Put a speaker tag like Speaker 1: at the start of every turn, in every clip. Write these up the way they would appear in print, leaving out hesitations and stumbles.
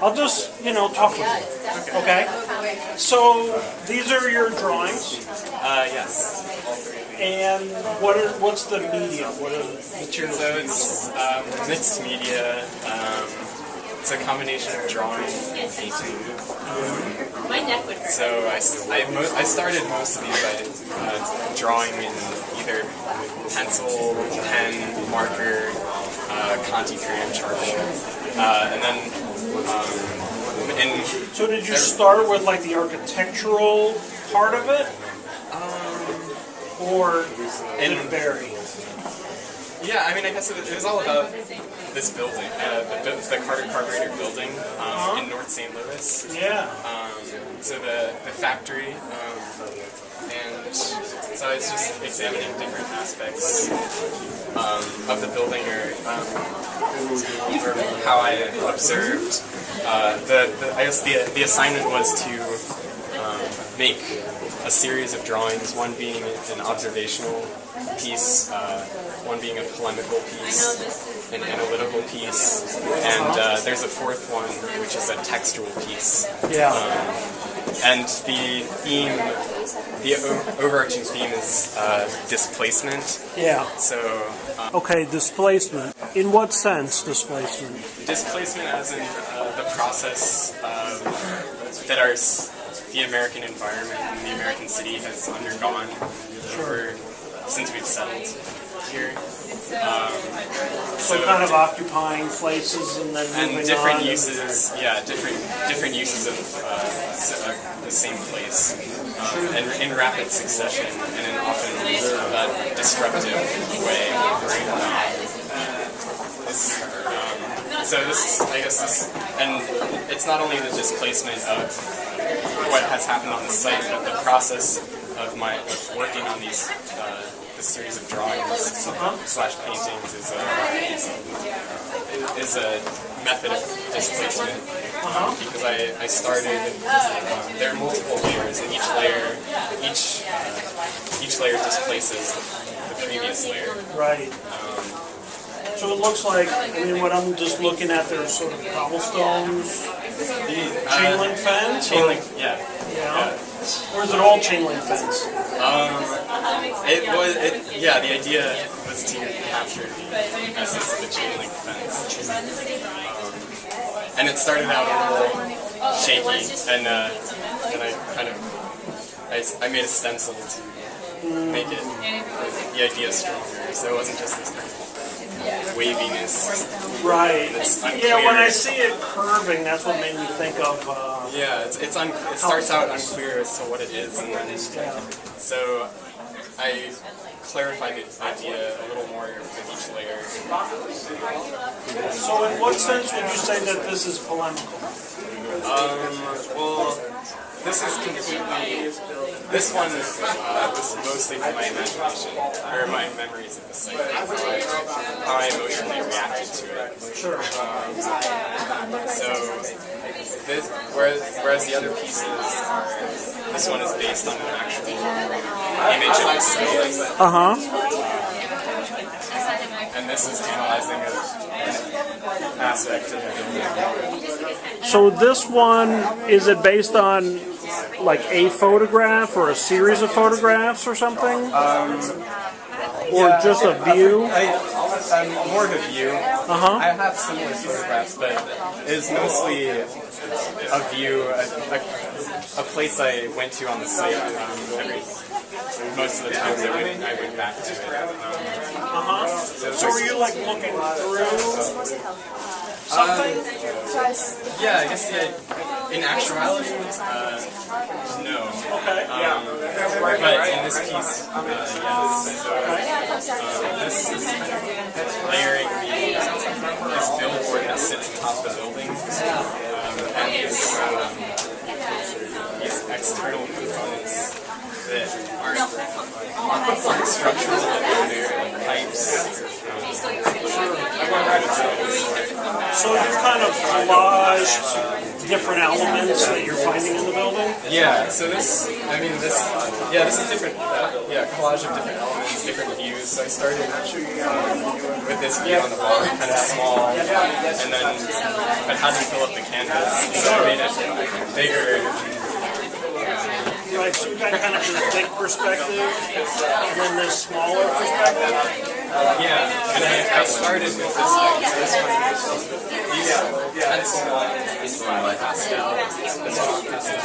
Speaker 1: I'll just, talk with you. Okay? So, these are your drawings,
Speaker 2: Yes.
Speaker 1: and what's the medium? What are the materials?
Speaker 2: So it's mixed media. It's a combination of drawing and painting. So I started most of these by drawing in either pencil, pen, marker, Conti crayon, charcoal, and then
Speaker 1: So did you start with like the architectural part of it? Or did it vary?
Speaker 2: Yeah, I mean, I guess it was all about this building, the Carter Carburetor building in North St. Louis.
Speaker 1: Yeah.
Speaker 2: So the factory, and so I was just examining different aspects of the building, or how I observed. I guess the assignment was to make a series of drawings, one being an observational piece, one being a polemical piece, an analytical piece, and there's a fourth one, which is a textual piece.
Speaker 1: Yeah.
Speaker 2: And the theme, the overarching theme is displacement.
Speaker 1: Yeah.
Speaker 2: So,
Speaker 1: Okay, displacement. In what sense, displacement?
Speaker 2: displacement as in the process that the American environment and the American city has undergone since we've settled here.
Speaker 1: So kind of occupying places and then moving
Speaker 2: and different
Speaker 1: on.
Speaker 2: uses, different uses of the same place, and in rapid succession, and in often a destructive way. And it's not only the displacement of what has happened on the site, but the process of working on this series of drawings slash paintings is a method of displacement, because I started. There are multiple layers, and each layer displaces the previous layer.
Speaker 1: Right. So it looks like, what I'm just looking at, there's sort of cobblestones, chain link fence?
Speaker 2: Chain link, yeah.
Speaker 1: Or is it all chain link fence?
Speaker 2: The idea was to capture the essence of the chain link fence. And it started out a little shaky, and I made a stencil to make the idea stronger, so it wasn't just this kind of waviness.
Speaker 1: Right.
Speaker 2: It's unclear.
Speaker 1: Yeah, when I see it curving, that's what made me think of...
Speaker 2: it starts out unclear as to what it is, and then so I clarified the idea a little more with each layer.
Speaker 1: So in what sense would you say that this is polemical?
Speaker 2: Well, this one was mostly from my imagination, or my memories of the site, how I emotionally reacted to it.
Speaker 1: Sure.
Speaker 2: Whereas the other pieces this one is based on an actual image of the site. And this is analyzing an aspect of the building.
Speaker 1: So this one, is it based on like a photograph or a series of photographs or something? Or just a view?
Speaker 2: More of a view. I have similar photographs, but it's mostly a view, a place I went to on the site most of the times I went back to it.
Speaker 1: So were you like looking through something?
Speaker 2: Yeah, I guess in actuality, no.
Speaker 1: Okay.
Speaker 2: But in this piece, yes. This is layering this billboard that sits atop the building, and these external components that aren't structural, but they're pipes.
Speaker 1: So you kind of collaged different elements that you're finding in the building?
Speaker 2: Yeah, so this is different, collage of different elements, different views. So I started with this view on the bottom, kind of small, and then I had to fill up the canvas, so I made it bigger.
Speaker 1: Right, so you got kind of this big perspective, and then this smaller perspective?
Speaker 2: Yeah, and I started with this one, this one like pastel, this one pastel.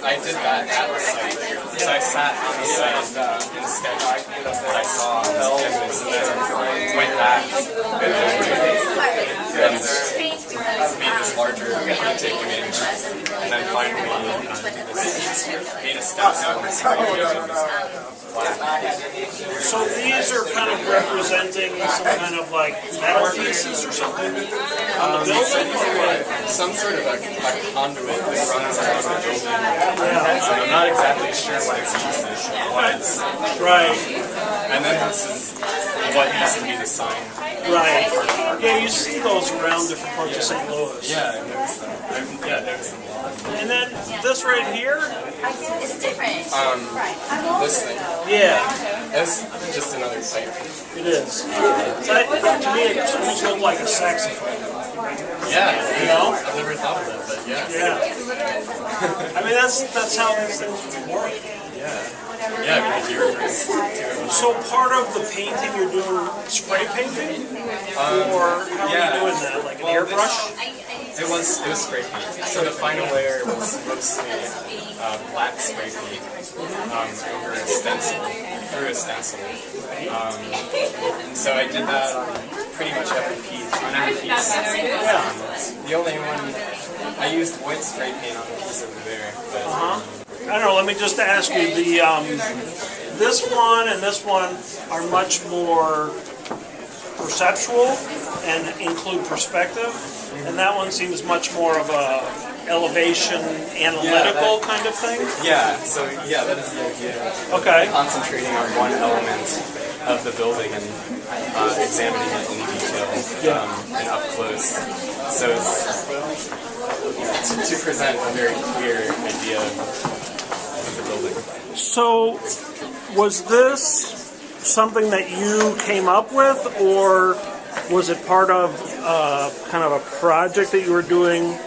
Speaker 2: I did that at the site. So I sat on the site and sketched what I saw on the canvas, and then went back and made this larger painting image, and then finally made a step down this
Speaker 1: So these are kind of representing some kind of like metal pieces or something on the building? Or what?
Speaker 2: Some sort of a conduit that runs around the building. I'm not exactly sure what its use was.
Speaker 1: Right.
Speaker 2: And then this is what used to be the sign.
Speaker 1: Right. Yeah, you see those around different parts of St. Louis.
Speaker 2: Yeah, I noticed them. Noticed them a lot.
Speaker 1: And then this right here?
Speaker 3: It's different.
Speaker 2: This thing.
Speaker 1: Yeah,
Speaker 2: It's just another pipe.
Speaker 1: it is. To me, it almost looked like a saxophone.
Speaker 2: Yeah,
Speaker 1: You know?
Speaker 2: I've never thought of that, but yeah.
Speaker 1: Yeah. I mean, that's how these things work.
Speaker 2: Yeah, great earrings.
Speaker 1: So part of the painting, you're doing spray painting? Or how are you doing that? Like an airbrush?
Speaker 2: It was spray paint. So the final layer was mostly black spray paint over a stencil, through a stencil. And so I did that on pretty much every piece. The only one I used white spray paint on the piece over there. But,
Speaker 1: I don't know, let me just ask you, this one and this one are much more perceptual and include perspective, and that one seems much more of a elevation, analytical kind of thing?
Speaker 2: yeah, so yeah, that is the idea.
Speaker 1: Okay.
Speaker 2: Concentrating on one element of the building and examining it in detail and up close. So it's to present a very clear idea of the building.
Speaker 1: So, was this something that you came up with, or was it part of kind of a project that you were doing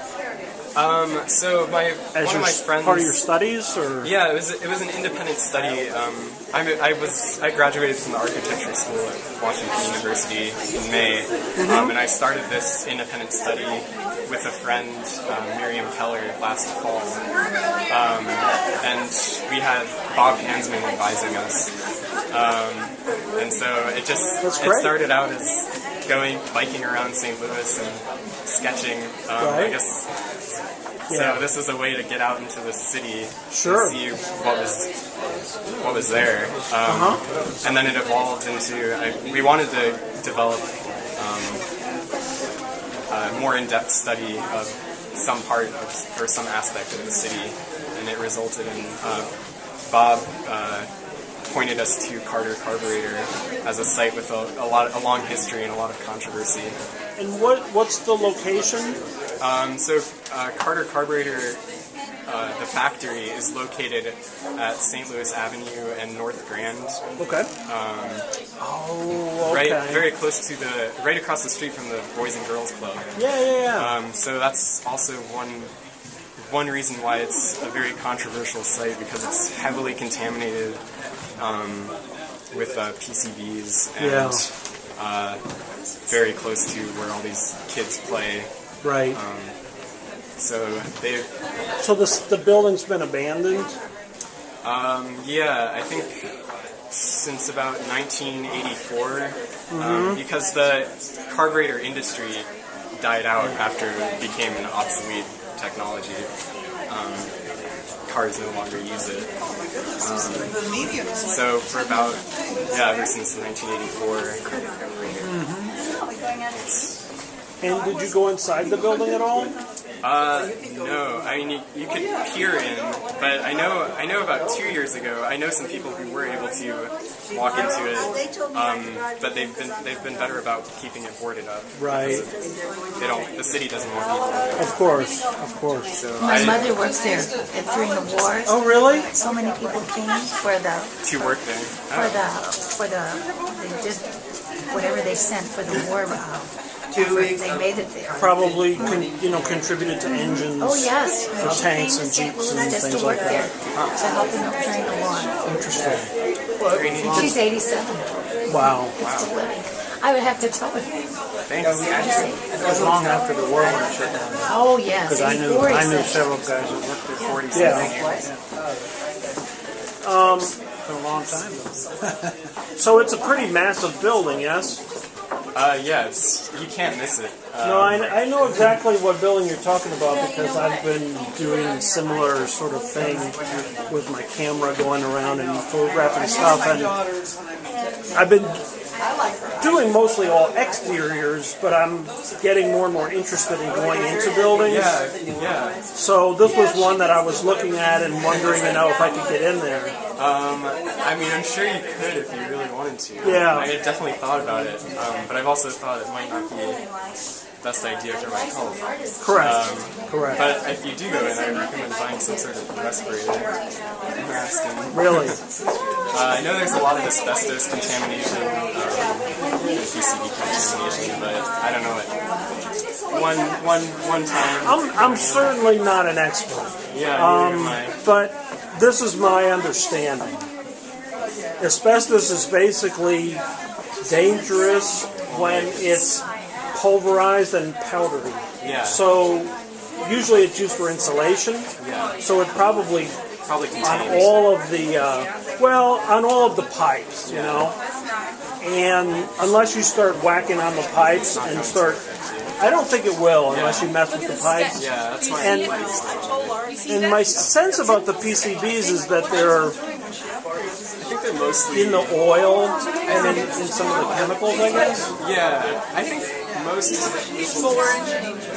Speaker 2: So one of my friends,
Speaker 1: part of your studies, or
Speaker 2: yeah, it was an independent study. I graduated from the architecture school at Washington University in May, and I started this independent study with a friend, Miriam Keller, last fall, and we had Bob Hansman advising us, and so it started out as biking around St. Louis and sketching. I guess. So this was a way to get out into the city and see what was there, and then it evolved into we wanted to develop a more in-depth study of some part of, or some aspect of the city, and it resulted in Bob pointed us to Carter Carburetor as a site with a long history and a lot of controversy.
Speaker 1: And what's the location?
Speaker 2: So Carter Carburetor, the factory, is located at St. Louis Avenue and North Grand.
Speaker 1: Okay. Okay.
Speaker 2: Right, very close to right across the street from the Boys and Girls Club.
Speaker 1: Yeah.
Speaker 2: So that's also one reason why it's a very controversial site, because it's heavily contaminated with PCBs and very close to where all these kids play.
Speaker 1: Right.
Speaker 2: So
Speaker 1: the building's been abandoned?
Speaker 2: Yeah, I think since about 1984, because the carburetor industry died out after it became an obsolete technology. Cars no longer use it. So for about, ever since 1984.
Speaker 1: And did you go inside the building at all?
Speaker 2: No. I mean, you could peer in, but I know about 2 years ago, I know some people who were able to walk into it, but they've been better about keeping it boarded up.
Speaker 1: Right.
Speaker 2: The city doesn't want people there.
Speaker 1: Of course, of course.
Speaker 2: So
Speaker 4: My mother works there during the war.
Speaker 1: Oh, really?
Speaker 4: So many people came for the
Speaker 2: to work there.
Speaker 4: they did whatever they sent for the war. They made it there.
Speaker 1: Probably, contributed to engines.
Speaker 4: Oh yes,
Speaker 1: For tanks and
Speaker 4: St.
Speaker 1: jeeps
Speaker 4: Louis
Speaker 1: and
Speaker 4: just
Speaker 1: things
Speaker 4: to work
Speaker 1: like
Speaker 4: there
Speaker 1: that.
Speaker 4: to help them during the war.
Speaker 1: Interesting.
Speaker 4: She's 87.
Speaker 1: Wow.
Speaker 4: Still living. I would have to tell her.
Speaker 2: Thanks.
Speaker 1: It was long after the war when it shut down.
Speaker 4: Oh yes.
Speaker 1: Because I knew several guys that worked there.
Speaker 2: 47 years.
Speaker 1: It's been a long time though. So it's a pretty massive building, yes?
Speaker 2: Yeah, you can't miss it.
Speaker 1: No, I know exactly what building you're talking about because I've been doing similar sort of thing with my camera going around and photographing stuff, and I've been doing mostly all exteriors, but I'm getting more and more interested in going into buildings.
Speaker 2: Yeah.
Speaker 1: So this was one that I was looking at and wondering, if I could get in there.
Speaker 2: I mean, I'm sure you could if you really wanted to.
Speaker 1: Yeah.
Speaker 2: I definitely thought about it, but I've also thought it might not be the best idea for my health.
Speaker 1: Correct.
Speaker 2: But if you do go in, I recommend buying some sort of respirator mask.
Speaker 1: Really?
Speaker 2: I know there's a lot of asbestos contamination, PCB contamination, but I don't know it. One time.
Speaker 1: I'm certainly not an expert.
Speaker 2: Yeah, neither am I.
Speaker 1: But this is my understanding. Asbestos is basically dangerous when it's pulverized and powdery.
Speaker 2: Yeah.
Speaker 1: So usually it's used for insulation.
Speaker 2: Yeah.
Speaker 1: So it probably
Speaker 2: Probably
Speaker 1: on
Speaker 2: contains.
Speaker 1: all of the on all of the pipes, And unless you start whacking on the pipes and start, I don't think it will unless you mess with the pipes.
Speaker 2: Yeah, that's my
Speaker 1: And my sense about the PCBs is that they're
Speaker 2: I think they're mostly
Speaker 1: in the oil and in some of the chemicals, I guess.
Speaker 2: Yeah, I think most